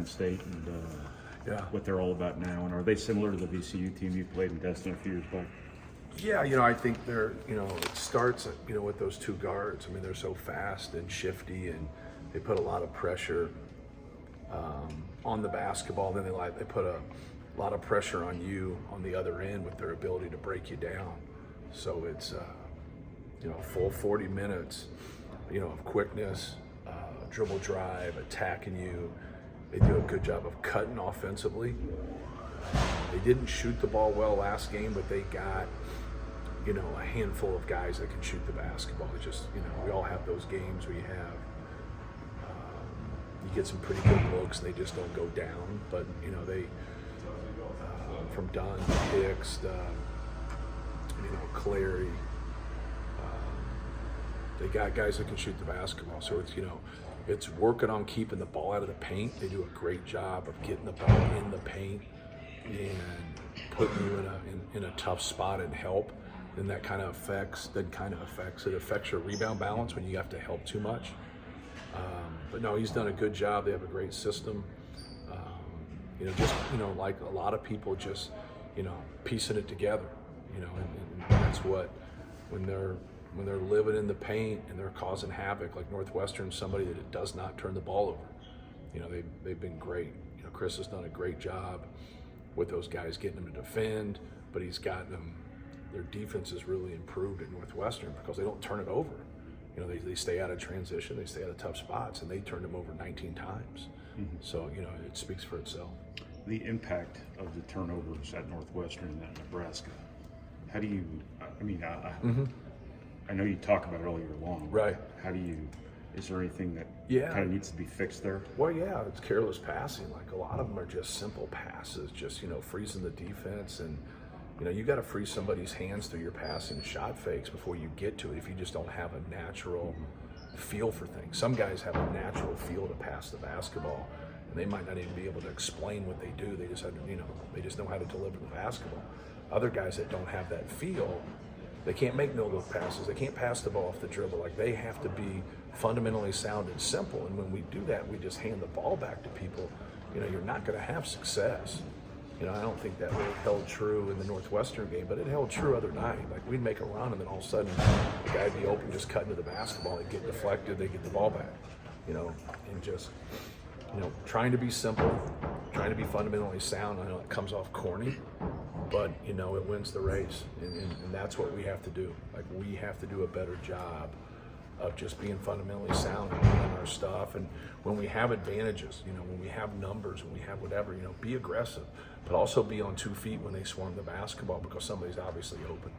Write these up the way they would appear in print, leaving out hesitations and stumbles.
State and Yeah. what they're all about now? And are they similar to the VCU team you played in Destin a few years back? Yeah, I think they're, it starts, with those two guards. I mean, they're so fast and shifty, and they put a lot of pressure on the basketball. Then they put a lot of pressure on you on the other end with their ability to break you down. So it's, full 40 minutes, of quickness, dribble drive, attacking you. They do a good job of cutting offensively. They didn't shoot the ball well last game, but they got, a handful of guys that can shoot the basketball. It's just, we all have those games where you get some pretty good looks and they just don't go down. But, they, from Dunn, Hicks, Clary, they got guys that can shoot the basketball. So it's, it's working on keeping the ball out of the paint. They do a great job of getting the ball in the paint and putting you in a tough spot and help. Then that kind of affects your rebound balance when you have to help too much. But no, he's done a good job. They have a great system. Like a lot of people just, piecing it together, and that's what, when they're living in the paint and they're causing havoc, like Northwestern, somebody that does not turn the ball over. They've been great. Chris has done a great job with those guys, getting them to defend, but he's gotten them, their defense has really improved at Northwestern because they don't turn it over. They stay out of transition, they stay out of tough spots, and they turned them over 19 times. Mm-hmm. So, it speaks for itself. The impact of the turnovers at Northwestern and at Nebraska, how do you, I know you talk about it all year long. Right. Is there anything that kind of needs to be fixed there? Well, yeah, it's careless passing. Like a lot of them are just simple passes, just, freezing the defense. And, you got to freeze somebody's hands through your passing shot fakes before you get to it if you just don't have a natural feel for things. Some guys have a natural feel to pass the basketball, and they might not even be able to explain what they do. They just have to, they just know how to deliver the basketball. Other guys that don't have that feel, they can't make no-look passes. They can't pass the ball off the dribble. Like, they have to be fundamentally sound and simple. And when we do that, we just hand the ball back to people. You're not going to have success. I don't think that really held true in the Northwestern game, but it held true other night. Like, we'd make a run, and then all of a sudden, the guy'd be open, just cutting to the basketball. They'd get deflected, they'd get the ball back. And just, trying to be simple, trying to be fundamentally sound. I know it comes off corny, but, it wins the race. And that's what we have to do. Like, we have to do a better job of just being fundamentally sound and doing our stuff. And when we have advantages, when we have numbers, when we have whatever, be aggressive, but also be on 2 feet when they swarm the basketball because somebody's obviously open.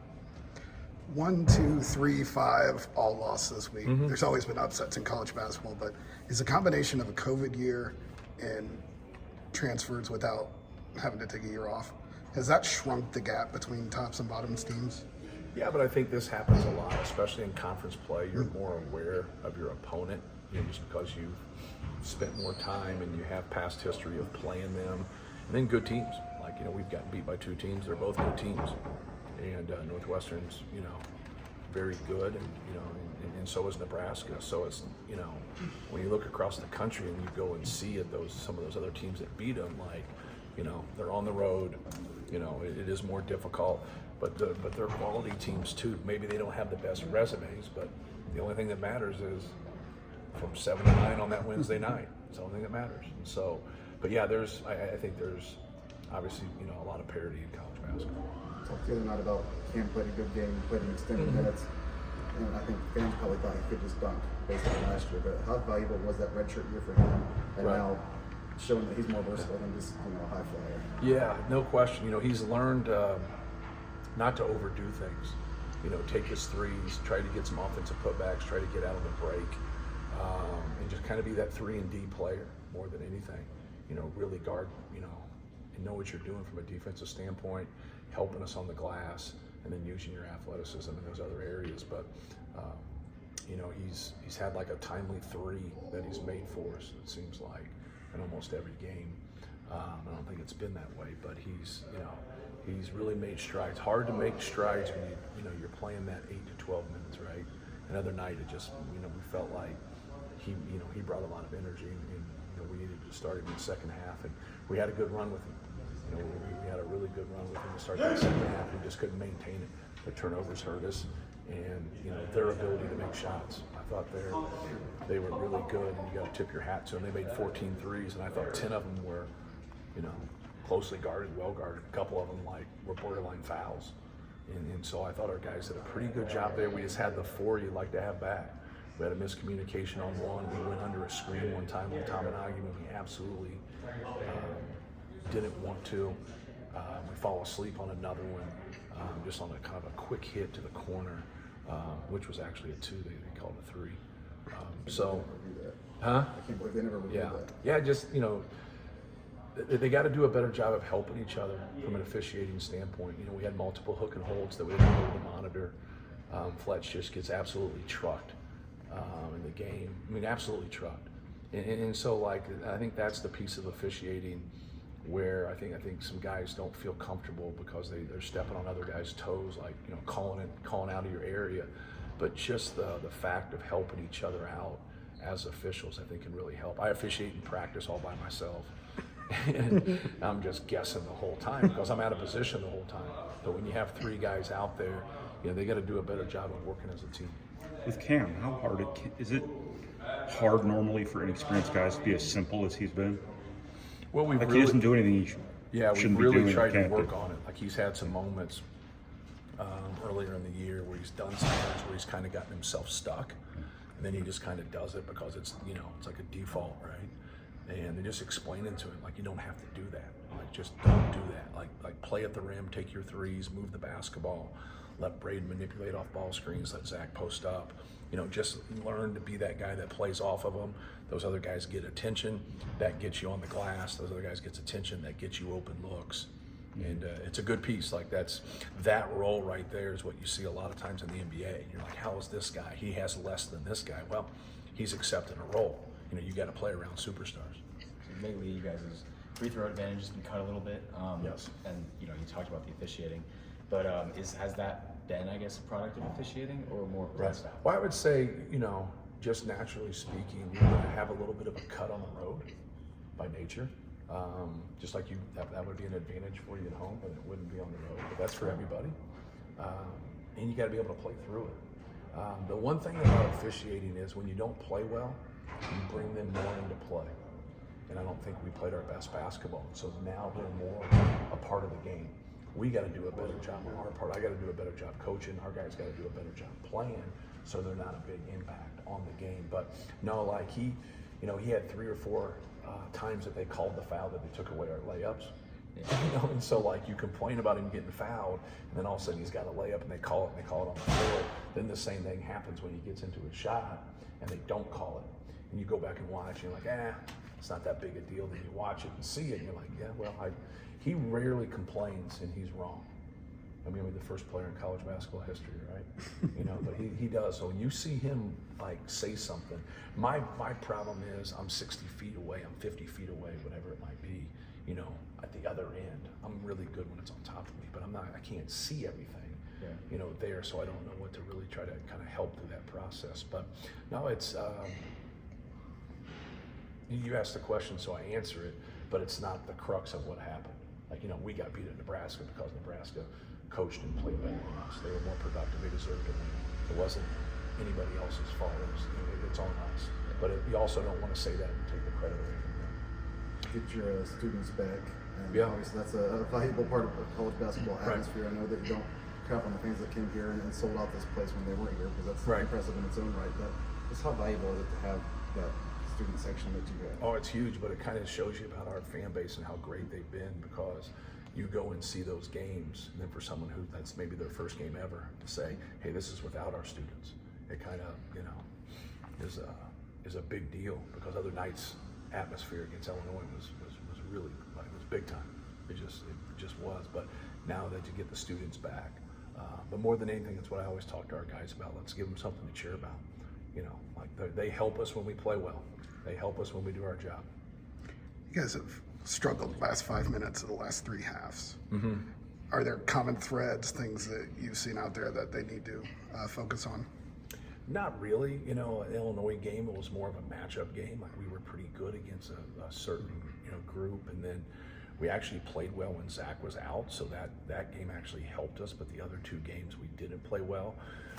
1, 2, 3, 5, all lost this week. Mm-hmm. There's always been upsets in college basketball, but is a combination of a COVID year and transfers without having to take a year off, has that shrunk the gap between tops and bottoms teams? Yeah, but I think this happens a lot, especially in conference play. You're more aware of your opponent, just because you've spent more time and you have past history of playing them. And then good teams, like, we've gotten beat by 2 teams. They're both good teams. And Northwestern's, very good, and so is Nebraska. So it's, when you look across the country and you go and see it, some of those other teams that beat them, like, they're on the road. It is more difficult. But they're quality teams too. Maybe they don't have the best resumes, but the only thing that matters is from 7 to 9 on that Wednesday night. It's the only thing that matters. And so, but yeah, I think there's obviously a lot of parity in college basketball. Talked the other night about Cam played a good game, played in extended minutes, and I think fans probably thought he could just dunk based on last year. But how valuable was that redshirt year for him? And now showing that he's more versatile than just a high flyer. Yeah, no question. He's learned not to overdo things. Take his threes, try to get some offensive putbacks, try to get out on the break, and just kind of be that 3 and D player more than anything. Really guard, and know what you're doing from a defensive standpoint, helping us on the glass, and then using your athleticism in those other areas. But he's had like a timely 3 that he's made for us, it seems like, in almost every game. I don't think it's been that way, but he's really made strides. Hard to make strides when you're playing that 8 to 12 minutes, right? Another night, it just, we felt like he brought a lot of energy and we needed to start him in the second half, and we had a good run with him. You know, we had a really good run with him to start the second half. We just couldn't maintain it. The turnovers hurt us, and you know, their ability to make shots. I thought they were really good, and you got to tip your hat to them. They made 14 threes, and I thought 10 of them were, you know, closely guarded, well guarded. A couple of them were borderline fouls, and so I thought our guys did a pretty good job there. We just had the 4 you'd like to have back. We had a miscommunication on one. We went under a screen one time with Tominagi, and we absolutely didn't want to. We fall asleep on another one, just on a kind of a quick hit to the corner, which was actually a 2. They called a 3. I can't believe they never would do that. Yeah, just, you know, they got to do a better job of helping each other from an officiating standpoint. You know, we had multiple hook and holds that we didn't be able to monitor. Fletch just gets absolutely trucked in the game. I mean, absolutely trucked. And so, like, I think that's the piece of officiating where I think some guys don't feel comfortable because they're stepping on other guys' toes, like, you know, calling out of your area. But just the fact of helping each other out as officials, I think, can really help. I officiate in practice all by myself, and I'm just guessing the whole time because I'm out of position the whole time. But when you have 3 guys out there, you know, they got to do a better job of working as a team. With Cam, how hard is it hard normally for inexperienced guys to be as simple as he's been? Well, we Like really, he doesn't do anything he shouldn't we really be doing. tried to Can't work do. on it. Like, he's had some moments earlier in the year where he's done some things where he's kind of gotten himself stuck, and then he just kind of does it because it's, you know, it's like a default, right? And they're just explaining to him, like, you don't have to do that. Like, just don't do that. Like play at the rim, take your threes, move the basketball, let Braden manipulate off ball screens, let Zach post up. You know, just learn to be that guy that plays off of them. Those other guys get attention, that gets you on the glass. Those other guys gets attention, that gets you open looks. And it's a good piece. Like, that role right there is what you see a lot of times in the NBA. You're like, how is this guy? He has less than this guy. Well, he's accepting a role. You know, you got to play around superstars. So lately, you guys' free throw advantage has been cut a little bit. Yes. And you know, you talked about the officiating, but has that been, I guess, a product of officiating or more press? Well, I would say, you know, just naturally speaking, you're going to have a little bit of a cut on the road by nature. Just like that would be an advantage for you at home, but it wouldn't be on the road. But that's for everybody. And you got to be able to play through it. The one thing about officiating is when you don't play well, you bring them more into play. And I don't think we played our best basketball. So now they're more a part of the game. We got to do a better job on our part. I got to do a better job coaching. Our guys got to do a better job playing, so they're not a big impact on the game. But no, like he had 3 or 4 times that they called the foul that they took away our layups. You know, and so like you complain about him getting fouled, and then all of a sudden he's got a layup, and they call it on the floor. Then the same thing happens when he gets into his shot, and they don't call it. And you go back and watch, and you're like, it's not that big a deal. Then you watch it and see it, and you're like, yeah, well, he rarely complains, and he's wrong. I mean, we're the first player in college basketball history, right? You know, but he does. So when you see him like say something, my problem is I'm 60 feet away, I'm 50 feet away, whatever it might be. You know, at the other end, I'm really good when it's on top of me, but I can't see everything. Yeah. You know, there. So I don't know what to really try to kind of help through that process. But no, it's. You asked the question, so I answer it, but it's not the crux of what happened. Like, you know, we got beat at Nebraska because Nebraska coached and played better than us. They were more productive. They deserved to win. It wasn't anybody else's fault. It's on us. But you also don't want to say that and take the credit away from them. Get your students back. And Yeah. obviously that's a valuable part of college basketball atmosphere. I know that you don't crap on the fans that came here and sold out this place when they weren't here, because that's impressive in its own right. But just how valuable is it to have that student section that you have? Oh, it's huge, but it kind of shows you about our fan base and how great they've been, because you go and see those games, and then for someone who that's maybe their first game ever to say, hey, this is without our students, it kind of, you know, is a big deal, because other nights' atmosphere against Illinois was really, like, it was big time. It just was. But now that you get the students back, but more than anything, it's what I always talk to our guys about. Let's give them something to cheer about. You know, like they help us when we play well. They help us when we do our job. You guys have struggled the last 5 minutes of the last 3 halves. Mm-hmm. Are there common threads, things that you've seen out there that they need to focus on? Not really. You know, an Illinois game, it was more of a matchup game. Like we were pretty good against a certain, you know, group, and then we actually played well when Zach was out, so that game actually helped us. But the other two games we didn't play well,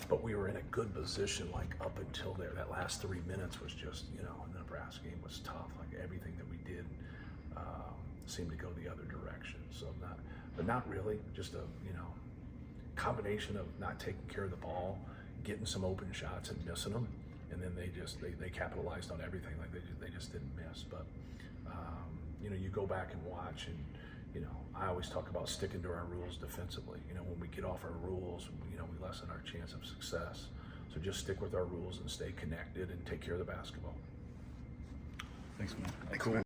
but we were in a good position like up until there. That last 3 minutes was just, you know, the Nebraska game was tough. Like everything that we did seemed to go the other direction. So not really. Just a, you know, combination of not taking care of the ball, getting some open shots and missing them, and then they capitalized on everything. Like they just didn't miss. But you know, you go back and watch, and you know, I always talk about sticking to our rules defensively. You know, when we get off our rules, you know, we lessen our chance of success. So just stick with our rules and stay connected and take care of the basketball. Thanks, man. Thanks, man.